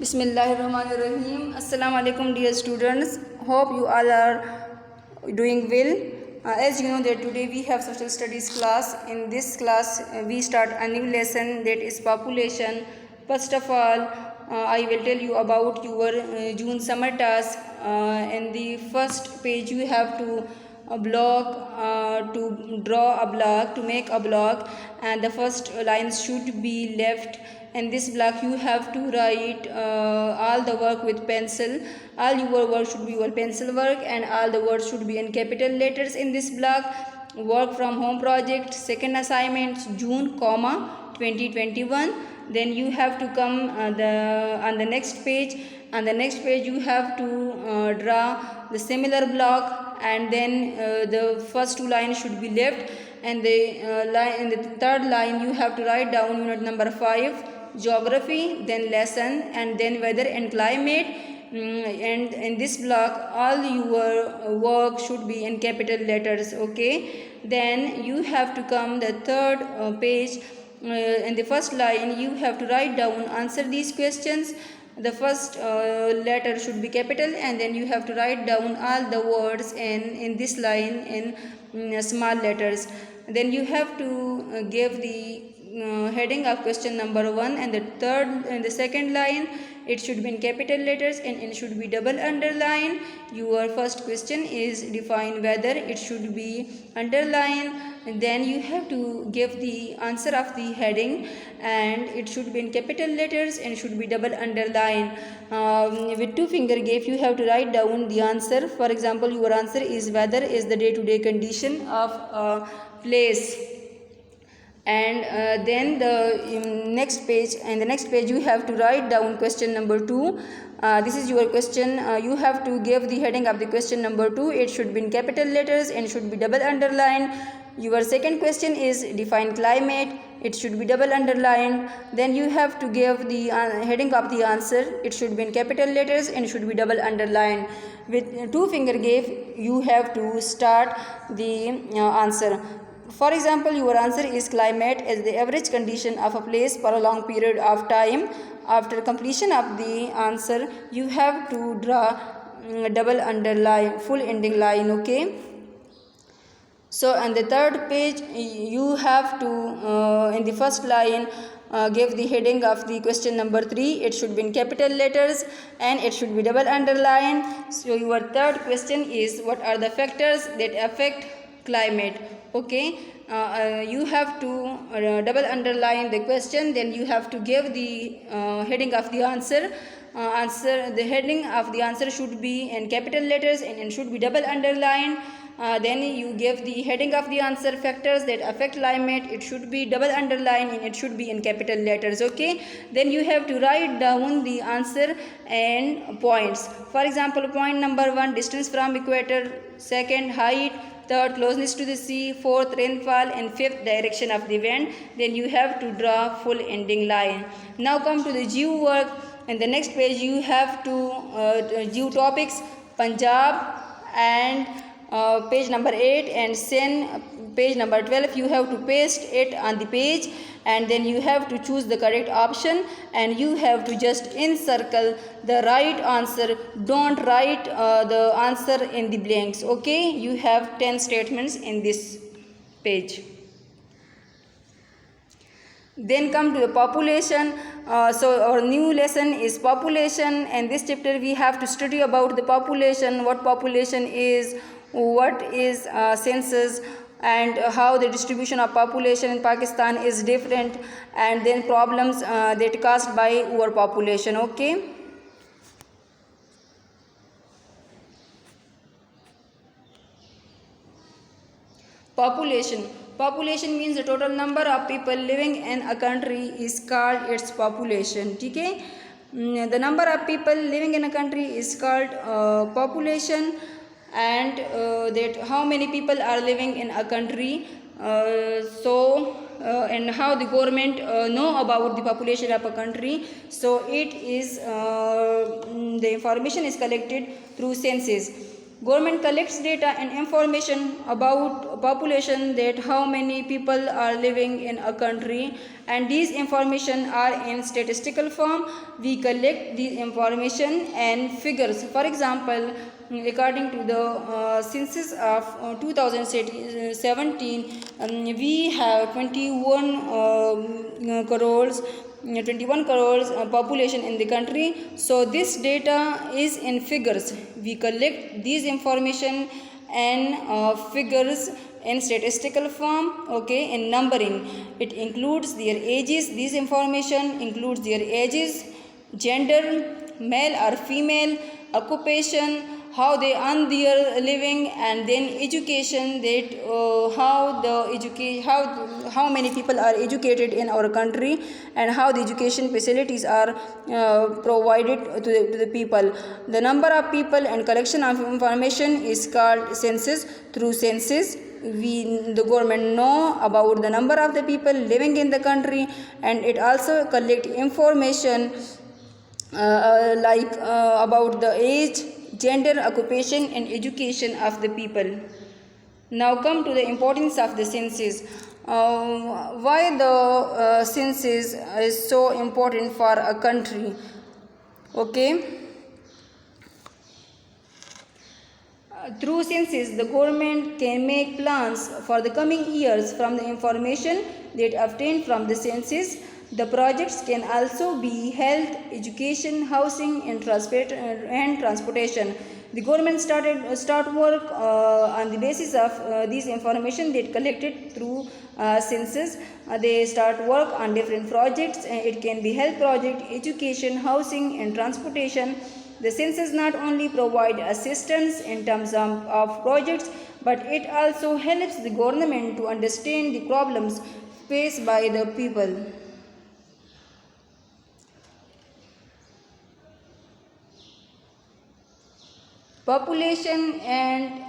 Bismillahirrahmanirrahim. Assalamu alaikum dear students. Hope you all are doing well. As you know that today we have social studies class. In this class we start a new lesson, that is population. First of all, I will tell you about your June summer task. In the first page you have to to draw a block, to make a block, and the first lines should be left. In this block you have to write all the work with pencil. All your work should be your pencil work, and all the words should be in capital letters in this block. Work from home project, second assignment, June, 2021. Then you have to come on the next page. On the next page you have to draw the similar block, and then the first two lines should be left, and in the third line you have to write down unit number 5, geography, then lesson, and then weather and climate. And in this block all your work should be in capital letters. Okay, then you have to come the third page. In the first line you have to write down, answer these questions. The first letter should be capital, and then you have to write down all the words in this line in small letters. Then you have to give the heading of question number 1, and the second line it should be in capital letters and it should be double underline. Your first question is define weather, it should be underline. And then you have to give the answer of the heading, and it should be in capital letters and should be double underline. With two finger gap you have to write down the answer. For example, your answer is weather is the day-to-day condition of a place. And then the next page, and the next page you have to write down question number 2. This is your question. You have to give the heading of the question number 2. It should be in capital letters and should be double underlined. Your second question is define climate, it should be double underlined. Then you have to give the heading of the answer, it should be in capital letters and should be double underlined. With two finger gap you have to start the answer. For example, your answer is climate is the average condition of a place for a long period of time. After completion of the answer you have to draw double underline, full ending line. Okay, so on the third page you have to in the first line give the heading of the question number 3. It should be in capital letters and it should be double underlined. So your third question is, what are the factors that affect climate? Okay, you have to double underline the question, then you have to give the heading of the answer. The heading of the answer should be in capital letters and it should be double underlined. Then you give the heading of the answer, factors that affect climate, it should be double underlined and it should be in capital letters. Okay, then you have to write down the answer and points. For example, point number 1, distance from equator, second, height, third, closeness to the sea, fourth, rainfall, and fifth, direction of the wind. Then you have to draw full ending line. Now come to the geo work. And the next page you have to geo topics, Punjab, and page number 8, and Sindh, page number 12. You have to paste it on the page, and then you have to choose the correct option, and you have to just encircle the right answer. Don't write the answer in the blanks. Okay, you have 10 statements in this page. Then come to the population. So our new lesson is population, and this chapter we have to study about the population, what population is, what is census, and how the distribution of population in Pakistan is different, and then problems that caused by overpopulation. Okay, population. Population means the total number of people living in a country is called its population. Okay, the number of people living in a country is called population, and that how many people are living in a country. And how the government know about the population of a country. So it is the information is collected through census. Government collects data and information about population, that how many people are living in a country, and these information are in statistical form. We collect these information and figures. For example, according to the census of 2017, we have 21 crores population in the country. So this data is in figures. We collect these information and figures in statistical form, okay, in numbering. It includes their ages. This information includes their ages, gender, male or female, occupation, how they earn their living, and then education, that how many people are educated in our country, and how the education facilities are provided to the people. The number of people and collection of information is called census. Through census, the government know about the number of the people living in the country, and it also collect information about the age, gender, occupation, and education of the people. Now come to the importance of the census. Why the census is so important for a country? Okay. Through census, the government can make plans for the coming years from the information that obtained from the census. The projects can also be health, education, housing, and transportation. The government start work on the basis of this information that collected through census. They start work on different projects. It can be health project, education, housing, and transportation. The census not only provide assistance in terms of projects, but it also helps the government to understand the problems faced by the people. Population and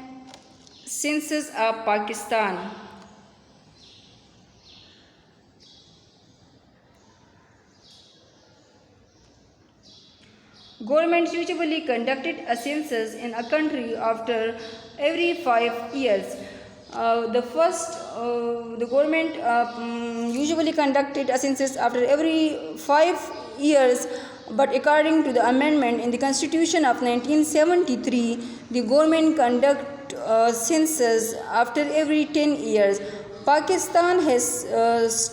census of Pakistan. Governments usually conducted a census in a country after every 5 years. The government usually conducted a census after every 5 years, but according to the amendment in the Constitution of 1973, the government conduct census after every 10 years. Pakistan has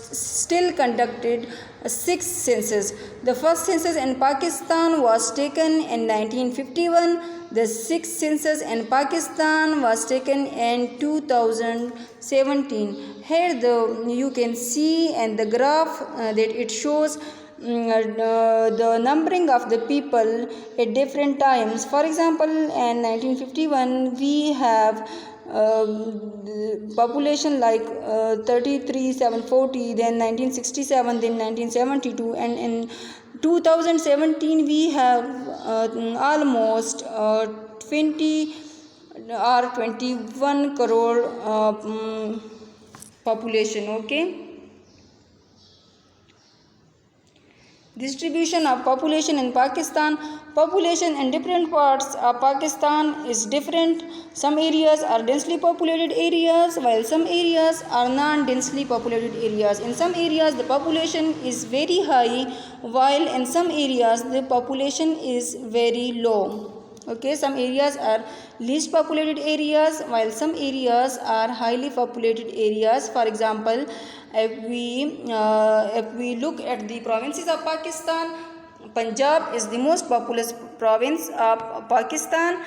still conducted 6 census. The first census in Pakistan was taken in 1951. The sixth census in Pakistan was taken in 2017. Here you can see in the graph that it shows the numbering of the people at different times. For example, in 1951 we have population like 33,740, then 1967, then 1972, and in 2017 we have almost 20 or 21 crore population. Okay. Distribution of population in Pakistan. Population in different parts of Pakistan is different. Some areas are densely populated areas, while some areas are non-densely populated areas. In some areas the population is very high, while in some areas the population is very low. Okay, some areas are least populated areas, while some areas are highly populated areas. For example, if we look at the provinces of Pakistan, Punjab is the most populous province of Pakistan,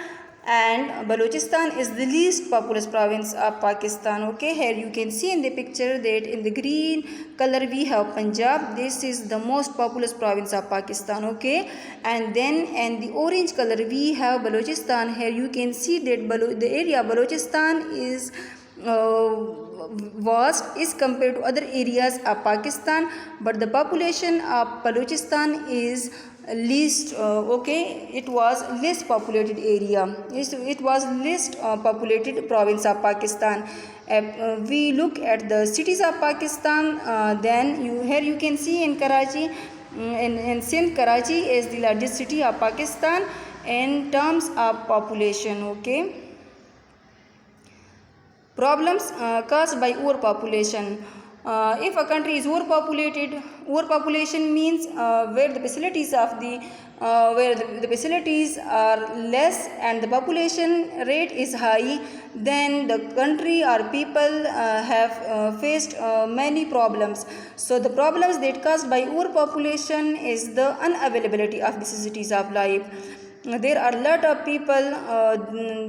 and Balochistan is the least populous province of Pakistan. Okay, here you can see in the picture that in the green color we have Punjab. This is the most populous province of Pakistan. Okay, and then in the orange color we have Balochistan. Here you can see that the area Balochistan is vast is compared to other areas of Pakistan, but the population of Balochistan is least. Okay, it was less populated area. It was least populated province of Pakistan. If we look at the cities of Pakistan, then here you can see in Karachi, in Sindh, Karachi is the largest city of Pakistan in terms of population. Okay. Problems caused by overpopulation. If a country is overpopulated, overpopulation means where the facilities are less and the population rate is high, then the country or people have faced many problems. So the problems that caused by overpopulation is the unavailability of necessities of life. There are a lot of people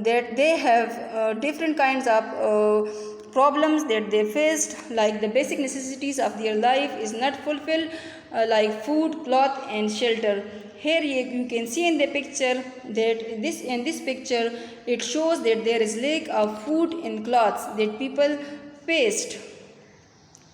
that they have different kinds of problems that they faced, like the basic necessities of their life is not fulfilled, like food, cloth and shelter. Here you can see in the picture that in this picture it shows that there is lack of food and clothes that people faced.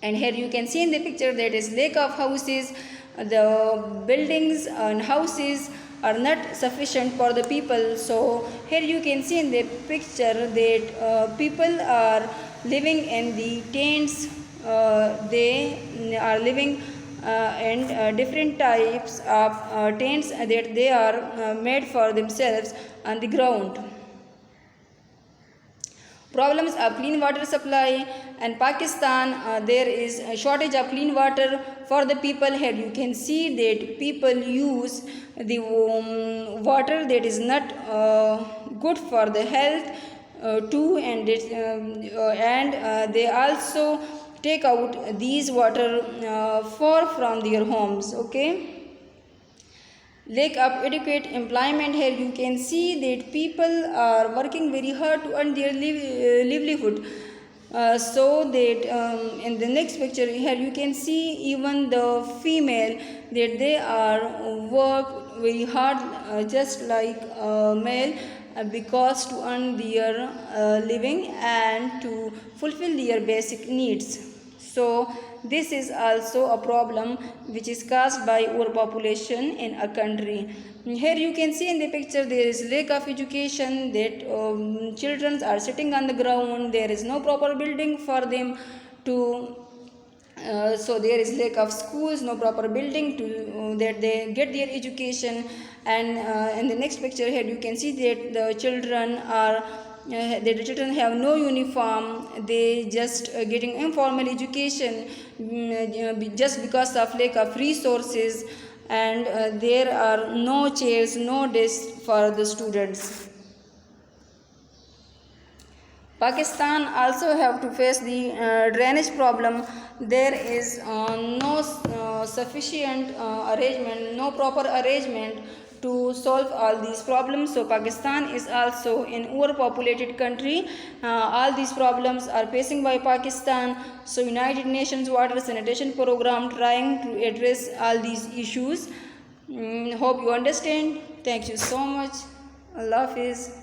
And here you can see in the picture that is lack of houses. The buildings and houses are not sufficient for the people. So here you can see in the picture that people are living in the tents. They are living in different types of tents that they are made for themselves on the ground. Problems of clean water supply. And Pakistan, there is a shortage of clean water for the people. Here you can see that people use the water that is not good for the health too, and they also take out these water far from their homes. Okay. Lack of adequate employment. Here you can see that people are working very hard to earn their livelihood. So that in the next picture here you can see even the female that they are work very hard just like male because to earn their living and to fulfill their basic needs. So this is also a problem which is caused by overpopulation in a country. Here you can see in the picture there is lack of education, that children are sitting on the ground, there is no proper building for them to so there is lack of schools, no proper building to that they get their education. And in the next picture here you can see that the children have no uniform, they just getting informal education just because of lack of resources, and there are no chairs, no desks for the students. Pakistan also have to face the drainage problem. There is no sufficient arrangement, no proper arrangement to solve all these problems. So Pakistan is also an overpopulated country. All these problems are facing by Pakistan. So United Nations Water Sanitation Program trying to address all these issues. Hope you understand. Thank you so much. Allah Hafiz.